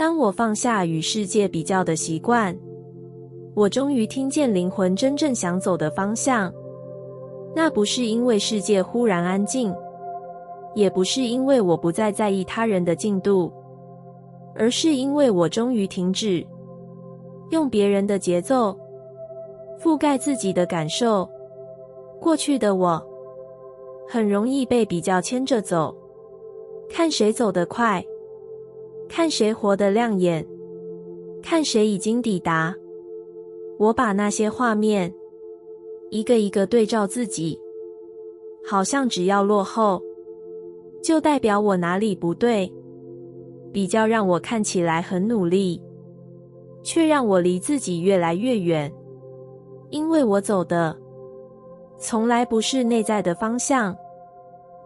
当我放下与世界比较的习惯，我终于听见灵魂真正想走的方向。那不是因为世界忽然安静，也不是因为我不再在意他人的进度，而是因为我终于停止用别人的节奏覆盖自己的感受。过去的我很容易被比较牵着走，看谁走得快，看谁活得亮眼，看谁已经抵达。我把那些画面一个一个对照自己，好像只要落后，就代表我哪里不对。比较让我看起来很努力，却让我离自己越来越远。因为我走的从来不是内在的方向，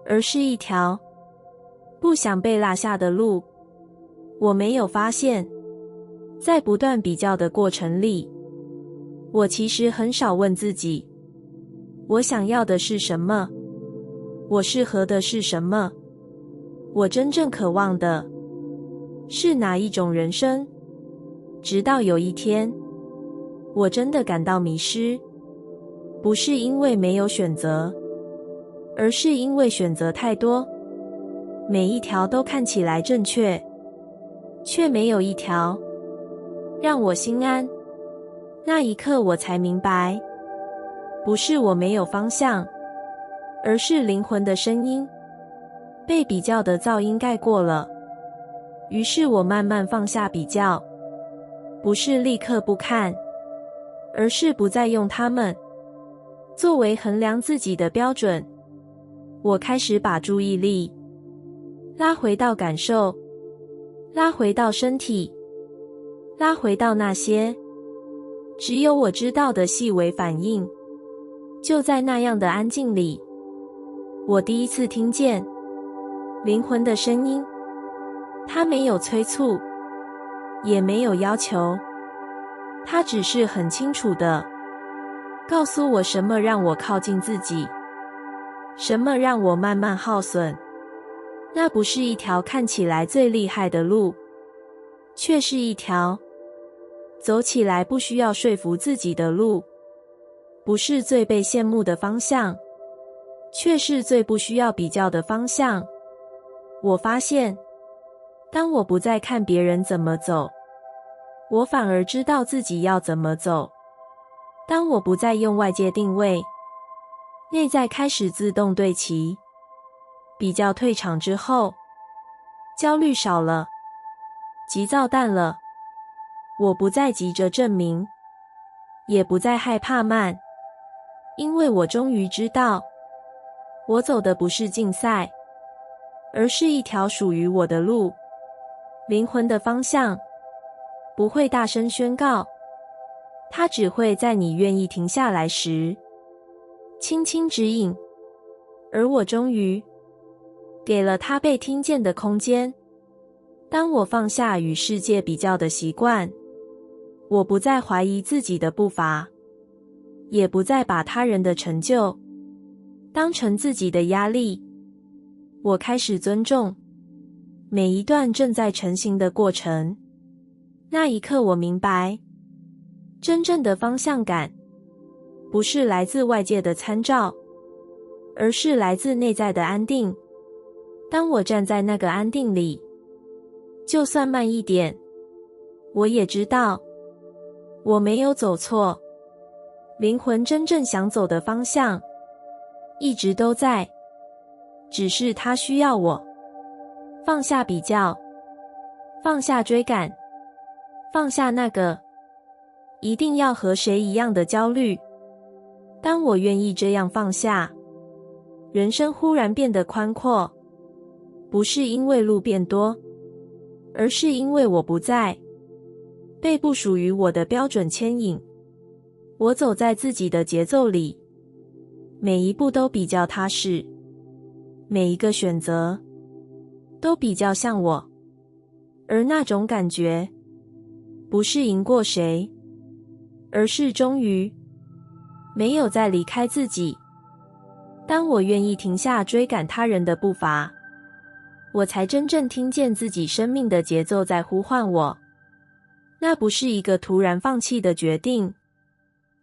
而是一条不想被落下的路。我没有发现，在不断比较的过程里，我其实很少问自己，我想要的是什么？我适合的是什么？我真正渴望的是哪一种人生？直到有一天，我真的感到迷失，不是因为没有选择，而是因为选择太多，每一条都看起来正确，却没有一条让我心安。那一刻我才明白，不是我没有方向，而是灵魂的声音被比较的噪音盖过了。于是我慢慢放下比较，不是立刻不看，而是不再用它们作为衡量自己的标准。我开始把注意力拉回到感受，拉回到身体，拉回到那些只有我知道的细微反应。就在那样的安静里，我第一次听见灵魂的声音。它没有催促，也没有要求，它只是很清楚地告诉我什么让我靠近自己，什么让我慢慢耗损。那不是一条看起来最厉害的路，却是一条走起来不需要说服自己的路。不是最被羡慕的方向，却是最不需要比较的方向。我发现，当我不再看别人怎么走，我反而知道自己要怎么走。当我不再用外界定位，内在开始自动对齐。比较退场之后，焦虑少了，急躁淡了。我不再急着证明，也不再害怕慢，因为我终于知道，我走的不是竞赛，而是一条属于我的路。灵魂的方向不会大声宣告，它只会在你愿意停下来时轻轻指引。而我终于给了它被听见的空间。当我放下与世界比较的习惯，我不再怀疑自己的步伐，也不再把他人的成就当成自己的压力。我开始尊重每一段正在成型的过程。那一刻我明白，真正的方向感不是来自外界的参照，而是来自内在的安定。当我站在那个安定里，就算慢一点，我也知道我没有走错。灵魂真正想走的方向一直都在，只是它需要我放下比较，放下追赶，放下那个一定要和谁一样的焦虑。当我愿意这样放下，人生忽然变得宽阔，不是因为路变多，而是因为我不再被不属于我的标准牵引。我走在自己的节奏里，每一步都比较踏实，每一个选择都比较像我。而那种感觉不是赢过谁，而是终于没有再离开自己。当我愿意停下追赶他人的步伐，我才真正听见自己生命的节奏在呼唤我。那不是一个突然放弃的决定，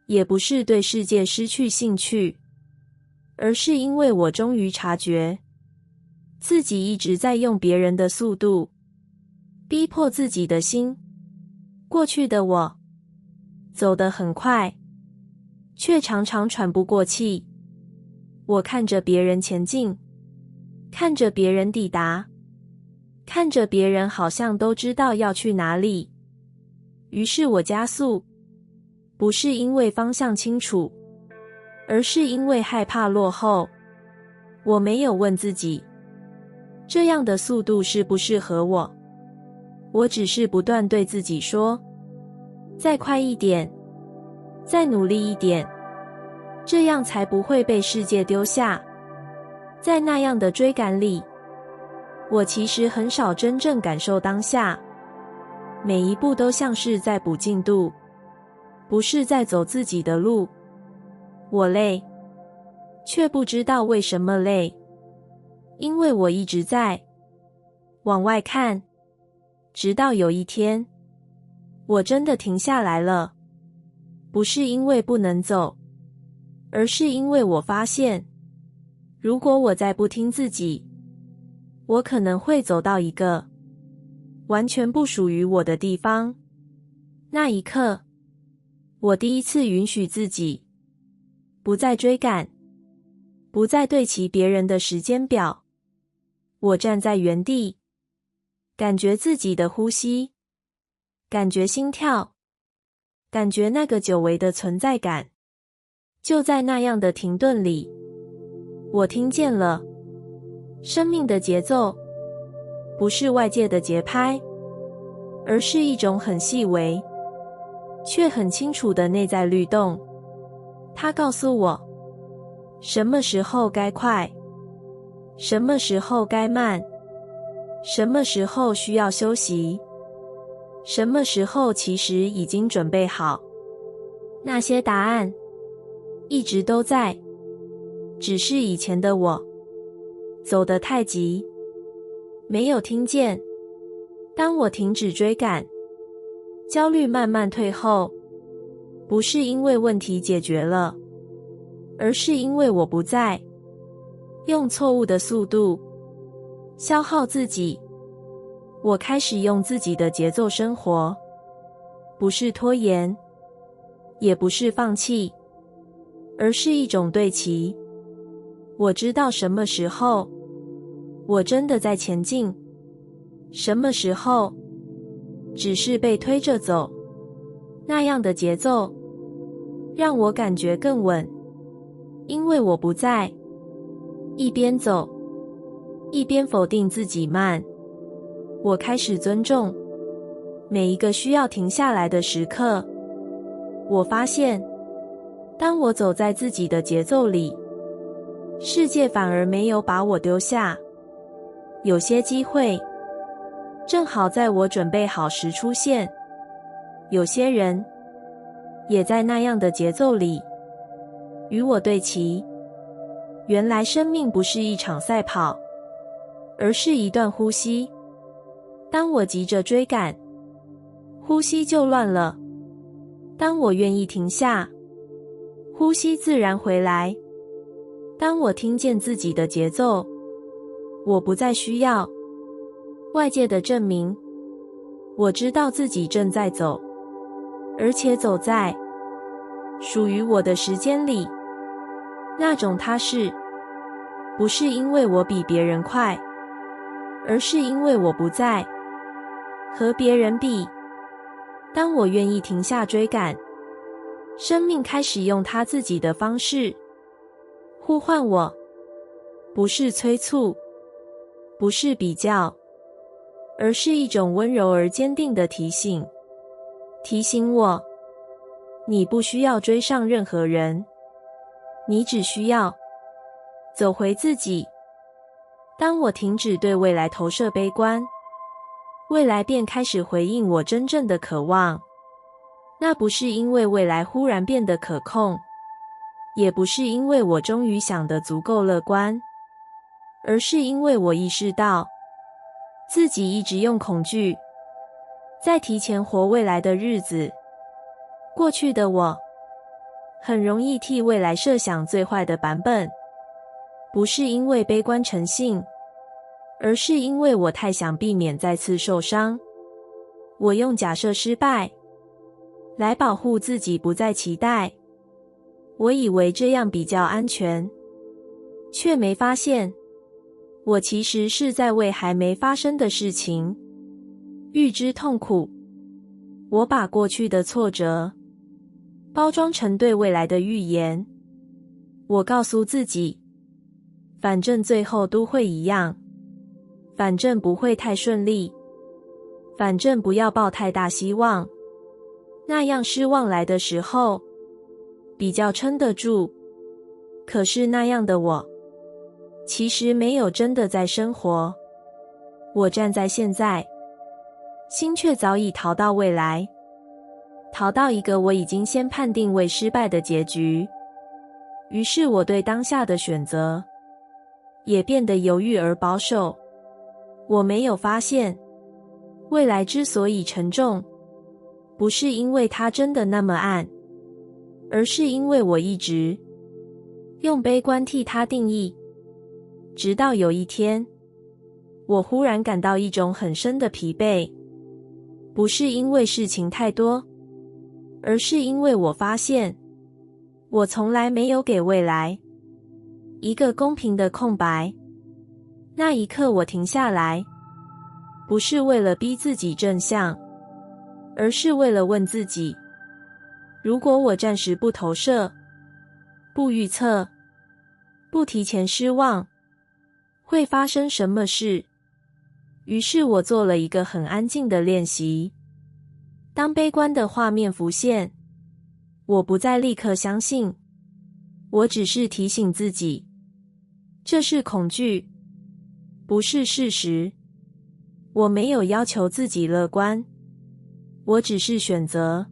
也不是对世界失去兴趣，而是因为我终于察觉，自己一直在用别人的速度逼迫自己的心。过去的我走得很快，却常常喘不过气。我看着别人前进，看着别人抵达，看着别人好像都知道要去哪里，于是我加速，不是因为方向清楚，而是因为害怕落后。我没有问自己，这样的速度适不适合我，我只是不断对自己说，再快一点，再努力一点，这样才不会被世界丢下。在那样的追赶里，我其实很少真正感受当下，每一步都像是在补进度，不是在走自己的路。我累，却不知道为什么累，因为我一直在往外看，直到有一天，我真的停下来了。不是因为不能走，而是因为我发现，如果我再不听自己，我可能会走到一个完全不属于我的地方。那一刻，我第一次允许自己不再追赶，不再对齐别人的时间表。我站在原地，感觉自己的呼吸，感觉心跳，感觉那个久违的存在感。就在那样的停顿里，我听见了生命的节奏，不是外界的节拍，而是一种很细微却很清楚的内在律动。它告诉我，什么时候该快，什么时候该慢，什么时候需要休息，什么时候其实已经准备好。那些答案一直都在，只是以前的我走得太急，没有听见。当我停止追赶，焦虑慢慢退后，不是因为问题解决了，而是因为我不再用错误的速度消耗自己。我开始用自己的节奏生活，不是拖延，也不是放弃，而是一种对齐。我知道什么时候我真的在前进，什么时候只是被推着走。那样的节奏让我感觉更稳，因为我不再一边走一边否定自己慢。我开始尊重每一个需要停下来的时刻。我发现，当我走在自己的节奏里，世界反而没有把我丢下。有些机会正好在我准备好时出现，有些人也在那样的节奏里与我对齐。原来生命不是一场赛跑，而是一段呼吸。当我急着追赶，呼吸就乱了；当我愿意停下，呼吸自然回来。当我听见自己的节奏，我不再需要外界的证明，我知道自己正在走，而且走在属于我的时间里。那种踏实，不是因为我比别人快，而是因为我不再和别人比。当我愿意停下追赶，生命开始用它自己的方式呼唤我，不是催促，不是比较，而是一种温柔而坚定的提醒。提醒我，你不需要追上任何人，你只需要走回自己。当我停止对未来投射悲观，未来便开始回应我真正的渴望。那不是因为未来忽然变得可控，也不是因为我终于想得足够乐观，而是因为我意识到，自己一直用恐惧在提前活未来的日子。过去的我很容易替未来设想最坏的版本，不是因为悲观成性，而是因为我太想避免再次受伤。我用假设失败来保护自己不再期待，我以为这样比较安全，却没发现我其实是在为还没发生的事情预知痛苦。我把过去的挫折包装成对未来的预言。我告诉自己，反正最后都会一样，反正不会太顺利，反正不要抱太大希望，那样失望来的时候比较撑得住。可是那样的我其实没有真的在生活。我站在现在，心却早已逃到未来，逃到一个我已经先判定为失败的结局。于是我对当下的选择也变得犹豫而保守。我没有发现，未来之所以沉重，不是因为它真的那么暗，而是因为我一直用悲观替它定义。直到有一天，我忽然感到一种很深的疲惫，不是因为事情太多，而是因为我发现，我从来没有给未来一个公平的空白。那一刻我停下来，不是为了逼自己正向，而是为了问自己，如果我暂时不投射，不预测，不提前失望，会发生什么事？于是我做了一个很安静的练习。当悲观的画面浮现，我不再立刻相信，我只是提醒自己，这是恐惧，不是事实。我没有要求自己乐观，我只是选择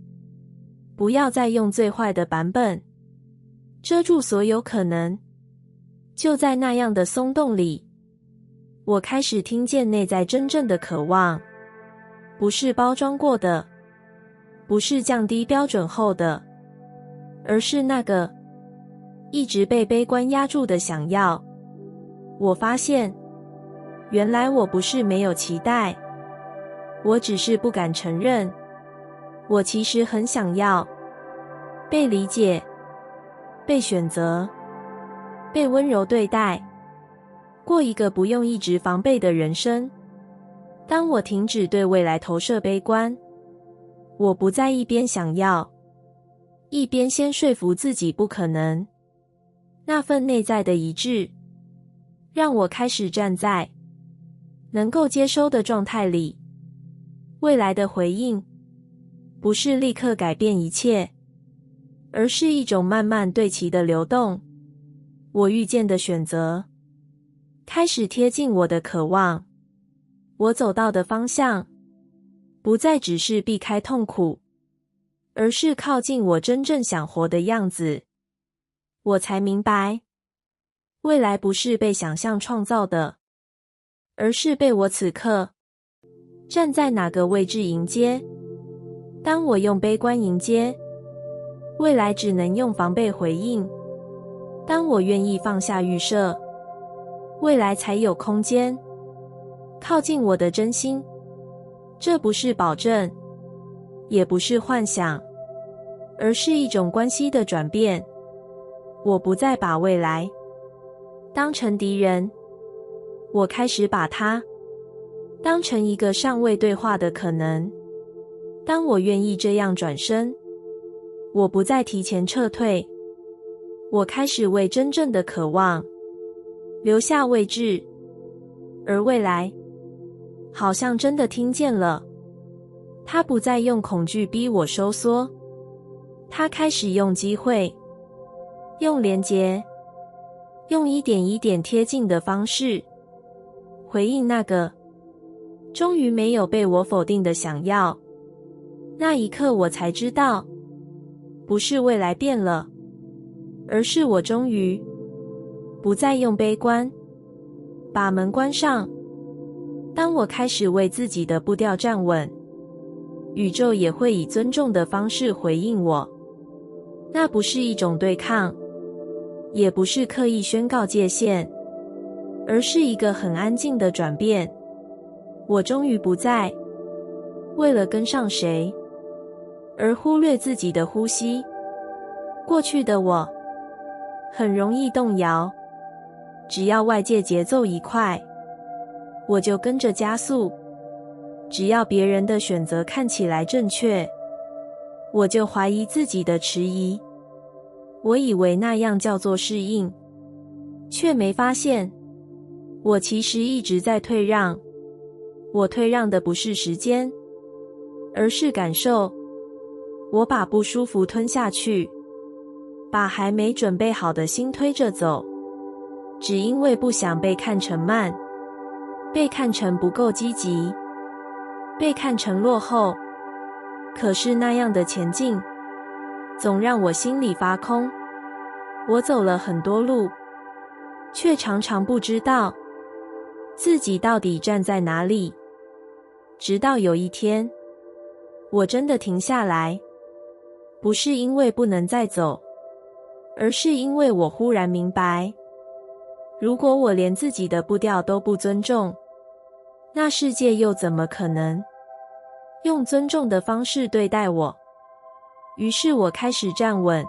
不要再用最坏的版本遮住所有可能。就在那样的松动里，我开始听见内在真正的渴望，不是包装过的，不是降低标准后的，而是那个一直被悲观压住的想要。我发现，原来我不是没有期待，我只是不敢承认，我其实很想要被理解，被选择，被温柔对待，过一个不用一直防备的人生。当我停止对未来投射悲观，我不再一边想要，一边先说服自己不可能。那份内在的一致，让我开始站在能够接收的状态里。未来的回应，不是立刻改变一切，而是一种慢慢对齐的流动。我遇见的选择，开始贴近我的渴望。我走到的方向，不再只是避开痛苦，而是靠近我真正想活的样子。我才明白，未来不是被想象创造的，而是被我此刻站在哪个位置迎接。当我用悲观迎接，未来只能用防备回应。当我愿意放下预设，未来才有空间靠近我的真心。这不是保证，也不是幻想，而是一种关系的转变。我不再把未来当成敌人，我开始把它当成一个尚未对话的可能。当我愿意这样转身，我不再提前撤退，我开始为真正的渴望留下位置，而未来好像真的听见了，他不再用恐惧逼我收缩，他开始用机会，用连结，用一点一点贴近的方式回应那个终于没有被我否定的想要。那一刻我才知道，不是未来变了，而是我终于不再用悲观把门关上。当我开始为自己的步调站稳，宇宙也会以尊重的方式回应我。那不是一种对抗，也不是刻意宣告界限，而是一个很安静的转变。我终于不再为了跟上谁而忽略自己的呼吸。过去的我很容易动摇，只要外界节奏一快，我就跟着加速；只要别人的选择看起来正确，我就怀疑自己的迟疑。我以为那样叫做适应，却没发现我其实一直在退让。我退让的不是时间，而是感受。我把不舒服吞下去，把还没准备好的心推着走，只因为不想被看成慢，被看成不够积极，被看成落后。可是那样的前进总让我心里发空。我走了很多路，却常常不知道自己到底站在哪里。直到有一天，我真的停下来，不是因为不能再走，而是因为我忽然明白，如果我连自己的步调都不尊重，那世界又怎么可能用尊重的方式对待我？于是我开始站稳，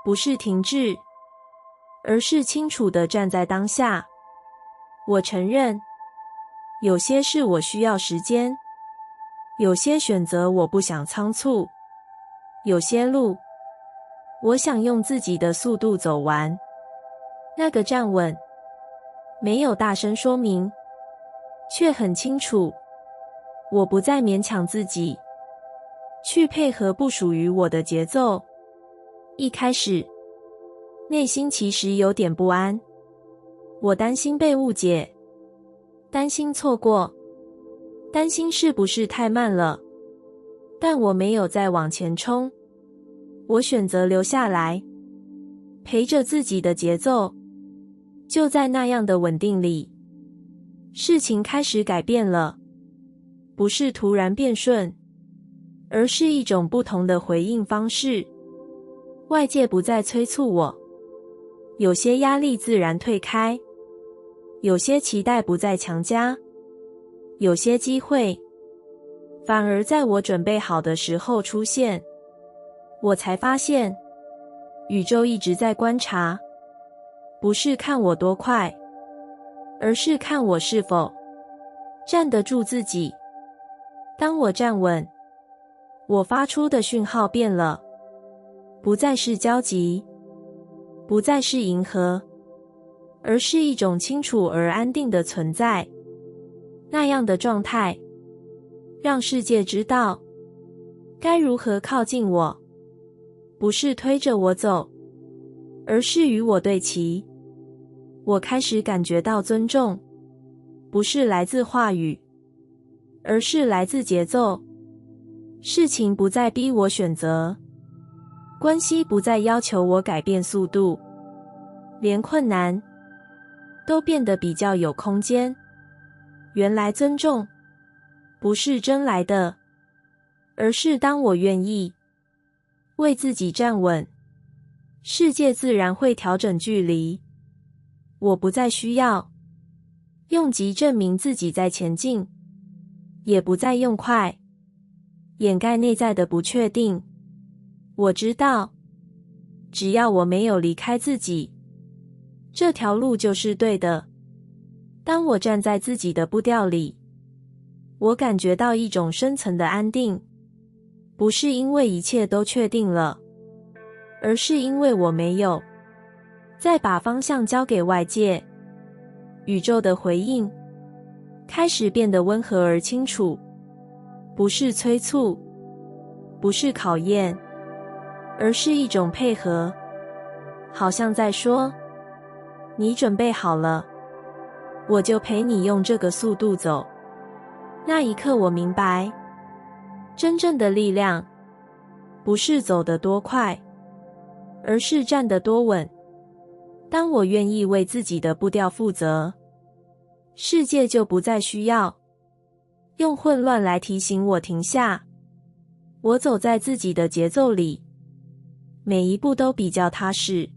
不是停滞，而是清楚地站在当下。我承认，有些事我需要时间，有些选择我不想仓促，有些路我想用自己的速度走完。那个站稳，没有大声说明，却很清楚，我不再勉强自己去配合不属于我的节奏。一开始，内心其实有点不安，我担心被误解，担心错过，担心是不是太慢了。但我没有再往前冲，我选择留下来，陪着自己的节奏。就在那样的稳定里，事情开始改变了，不是突然变顺，而是一种不同的回应方式。外界不再催促我，有些压力自然退开，有些期待不再强加，有些机会反而在我准备好的时候出现。我才发现，宇宙一直在观察，不是看我多快，而是看我是否站得住自己。当我站稳，我发出的讯号变了，不再是焦急，不再是迎合，而是一种清楚而安定的存在。那样的状态，让世界知道该如何靠近我，不是推着我走，而是与我对齐。我开始感觉到尊重，不是来自话语，而是来自节奏。事情不再逼我选择，关系不再要求我改变速度，连困难都变得比较有空间。原来尊重不是争来的，而是当我愿意为自己站稳，世界自然会调整距离。我不再需要用急证明自己在前进，也不再用快掩盖内在的不确定。我知道，只要我没有离开自己，这条路就是对的。当我站在自己的步调里，我感觉到一种深层的安定，不是因为一切都确定了，而是因为我没有再把方向交给外界。宇宙的回应开始变得温和而清楚，不是催促，不是考验，而是一种配合，好像在说，你准备好了，我就陪你用这个速度走。那一刻我明白，真正的力量不是走得多快，而是站得多稳。当我愿意为自己的步调负责，世界就不再需要用混乱来提醒我停下。我走在自己的节奏里，每一步都比较踏实，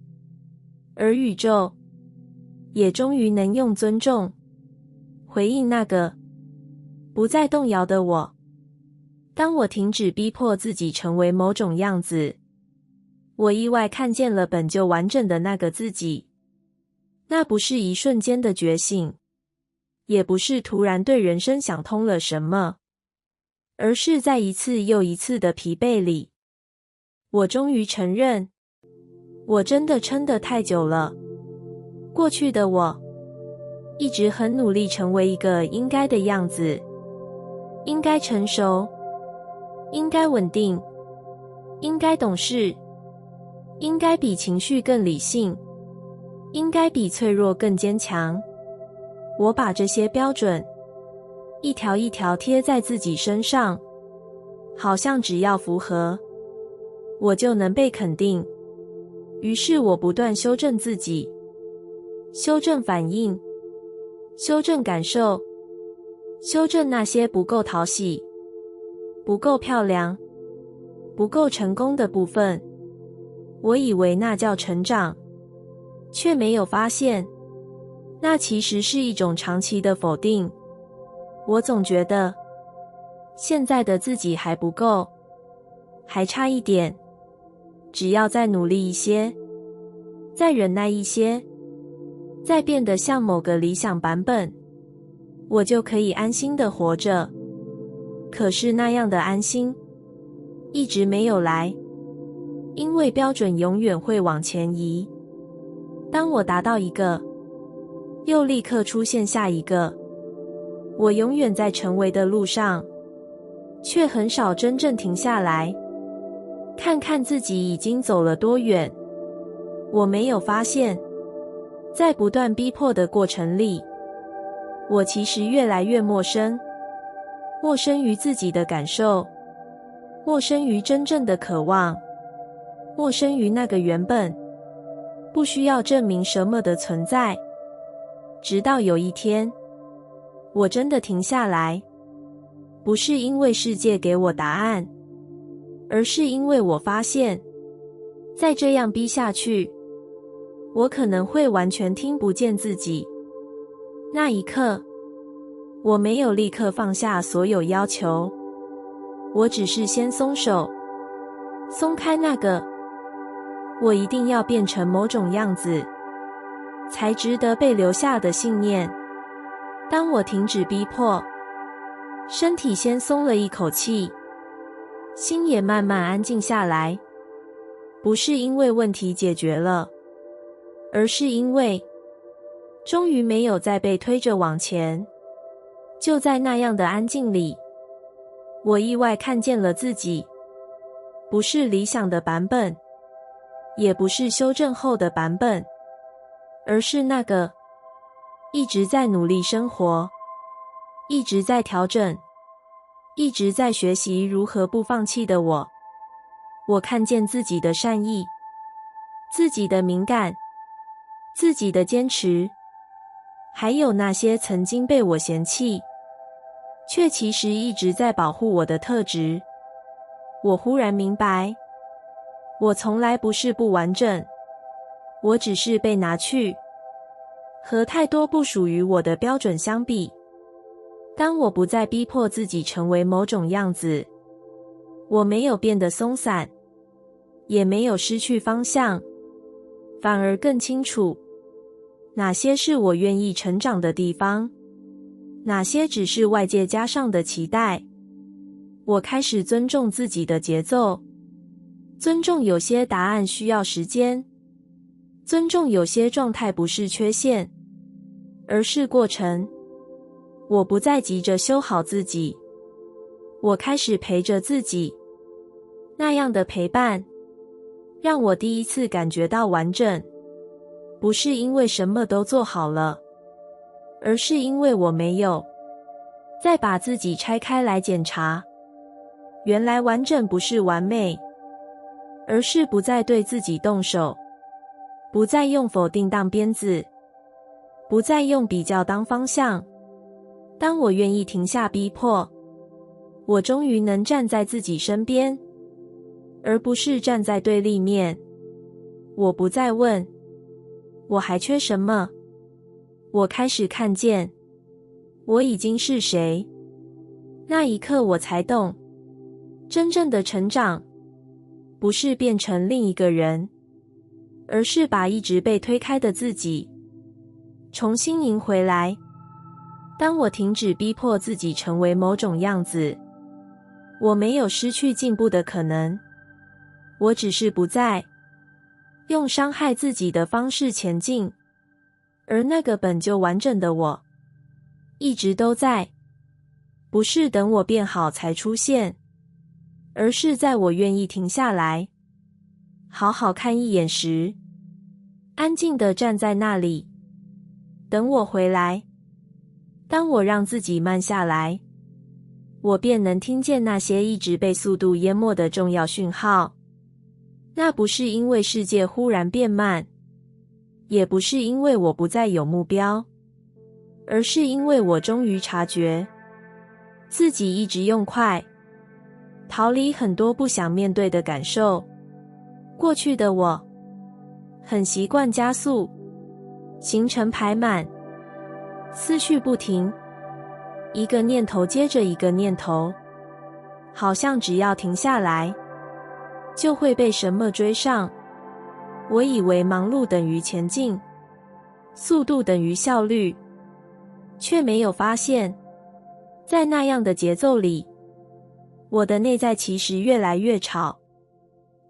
而宇宙也终于能用尊重回应那个不再动摇的我。当我停止逼迫自己成为某种样子，我意外看见了本就完整的那个自己。那不是一瞬间的觉醒，也不是突然对人生想通了什么，而是在一次又一次的疲惫里，我终于承认，我真的撑得太久了。过去的我一直很努力成为一个应该的样子，应该成熟，应该稳定，应该懂事，应该比情绪更理性，应该比脆弱更坚强。我把这些标准一条一条贴在自己身上，好像只要符合，我就能被肯定。于是我不断修正自己，修正反应，修正感受，修正那些不够讨喜、不够漂亮、不够成功的部分。我以为那叫成长，却没有发现，那其实是一种长期的否定。我总觉得现在的自己还不够，还差一点，只要再努力一些，再忍耐一些，再变得像某个理想版本，我就可以安心的活着。可是那样的安心一直没有来，因为标准永远会往前移。当我达到一个，又立刻出现下一个，我永远在成为的路上，却很少真正停下来，看看自己已经走了多远。我没有发现，在不断逼迫的过程里，我其实越来越陌生，陌生于自己的感受，陌生于真正的渴望，陌生于那个原本不需要证明什么的存在。直到有一天，我真的停下来，不是因为世界给我答案，而是因为我发现，再这样逼下去，我可能会完全听不见自己。那一刻，我没有立刻放下所有要求，我只是先松手，松开那个我一定要变成某种样子才值得被留下的信念。当我停止逼迫，身体先松了一口气，心也慢慢安静下来。不是因为问题解决了，而是因为终于没有再被推着往前。就在那样的安静里，我意外看见了自己，不是理想的版本，也不是修正后的版本，而是那个一直在努力生活，一直在调整，一直在学习如何不放弃的我。我看见自己的善意，自己的敏感，自己的坚持，还有那些曾经被我嫌弃，却其实一直在保护我的特质。我忽然明白，我从来不是不完整，我只是被拿去和太多不属于我的标准相比。当我不再逼迫自己成为某种样子，我没有变得松散，也没有失去方向，反而更清楚哪些是我愿意成长的地方，哪些只是外界加上的期待。我开始尊重自己的节奏，尊重有些答案需要时间，尊重有些状态不是缺陷，而是过程。我不再急着修好自己，我开始陪着自己。那样的陪伴，让我第一次感觉到完整，不是因为什么都做好了，而是因为我没有再把自己拆开来检查。原来完整不是完美，而是不再对自己动手，不再用否定当鞭子，不再用比较当方向。当我愿意停下逼迫，我终于能站在自己身边，而不是站在对立面。我不再问我还缺什么，我开始看见我已经是谁。那一刻我才懂，真正的成长不是变成另一个人，而是把一直被推开的自己重新赢回来。当我停止逼迫自己成为某种样子，我没有失去进步的可能，我只是不再用伤害自己的方式前进，而那个本就完整的我一直都在，不是等我变好才出现，而是在我愿意停下来好好看一眼时，安静地站在那里等我回来。当我让自己慢下来，我便能听见那些一直被速度淹没的重要讯号。那不是因为世界忽然变慢，也不是因为我不再有目标，而是因为我终于察觉自己一直用快逃离很多不想面对的感受。过去的我很习惯加速，行程排满，思绪不停，一个念头接着一个念头，好像只要停下来就会被什么追上。我以为忙碌等于前进，速度等于效率，却没有发现，在那样的节奏里，我的内在其实越来越吵，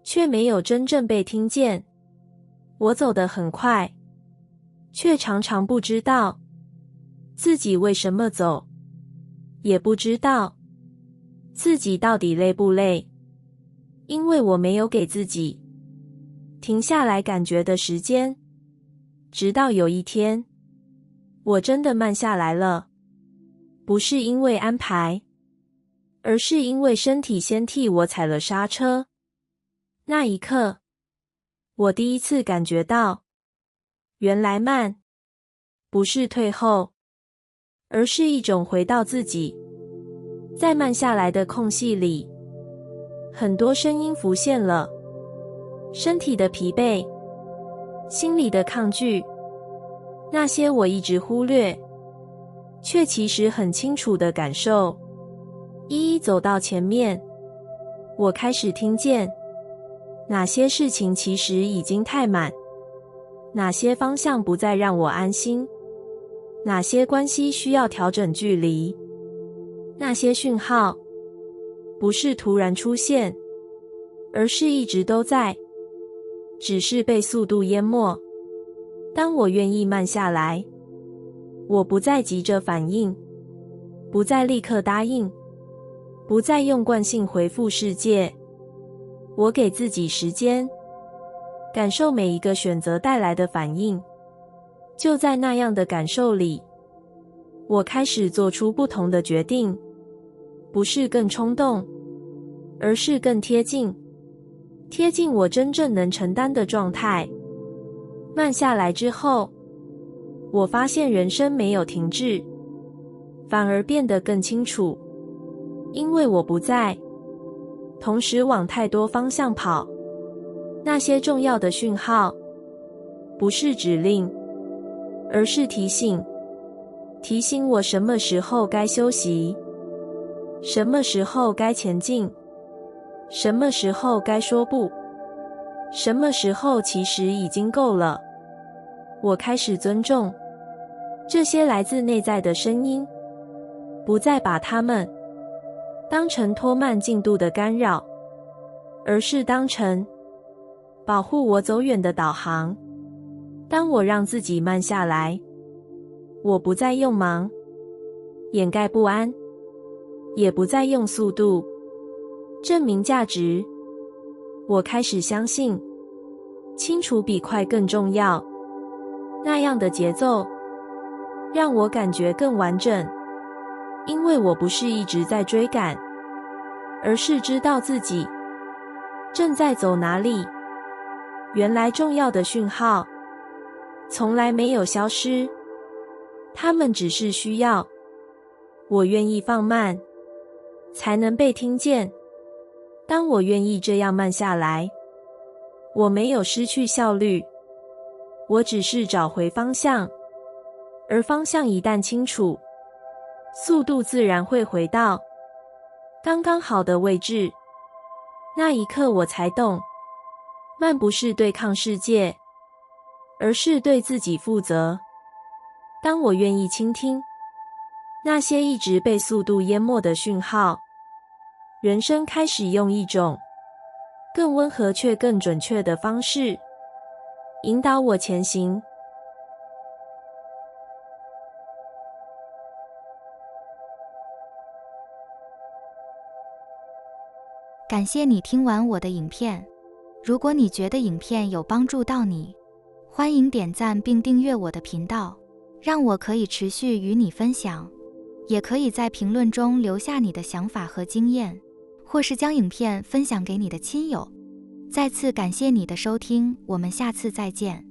却没有真正被听见。我走得很快，却常常不知道自己为什么走，也不知道自己到底累不累，因为我没有给自己停下来感觉的时间。直到有一天，我真的慢下来了，不是因为安排，而是因为身体先替我踩了刹车。那一刻，我第一次感觉到，原来慢不是退后，而是一种回到自己。在慢下来的空隙里，很多声音浮现了，身体的疲惫，心里的抗拒，那些我一直忽略，却其实很清楚的感受，一一走到前面。我开始听见哪些事情其实已经太满，哪些方向不再让我安心，哪些关系需要调整距离。那些讯号不是突然出现，而是一直都在，只是被速度淹没。当我愿意慢下来，我不再急着反应，不再立刻答应，不再用惯性回复世界，我给自己时间，感受每一个选择带来的反应。就在那样的感受里，我开始做出不同的决定，不是更冲动，而是更贴近我真正能承担的状态。慢下来之后，我发现人生没有停滞，反而变得更清楚，因为我不再同时往太多方向跑。那些重要的讯号不是指令，而是提醒我什么时候该休息，什么时候该前进，什么时候该说不，什么时候其实已经够了。我开始尊重这些来自内在的声音，不再把它们当成拖慢进度的干扰，而是当成保护我走远的导航。当我让自己慢下来，我不再用忙掩盖不安，也不再用速度证明价值。我开始相信，清楚比快更重要。那样的节奏让我感觉更完整，因为我不是一直在追赶，而是知道自己正在走哪里。原来重要的讯号从来没有消失，它们只是需要我愿意放慢，才能被听见。当我愿意这样慢下来，我没有失去效率，我只是找回方向，而方向一旦清楚，速度自然会回到刚刚好的位置。那一刻我才懂，慢不是对抗世界，而是对自己负责。当我愿意倾听那些一直被速度淹没的讯号，人生开始用一种更温和却更准确的方式引导我前行。感谢你听完我的影片。如果你觉得影片有帮助到你，欢迎点赞并订阅我的频道，让我可以持续与你分享。也可以在评论中留下你的想法和经验，或是将影片分享给你的亲友。再次感谢你的收听，我们下次再见。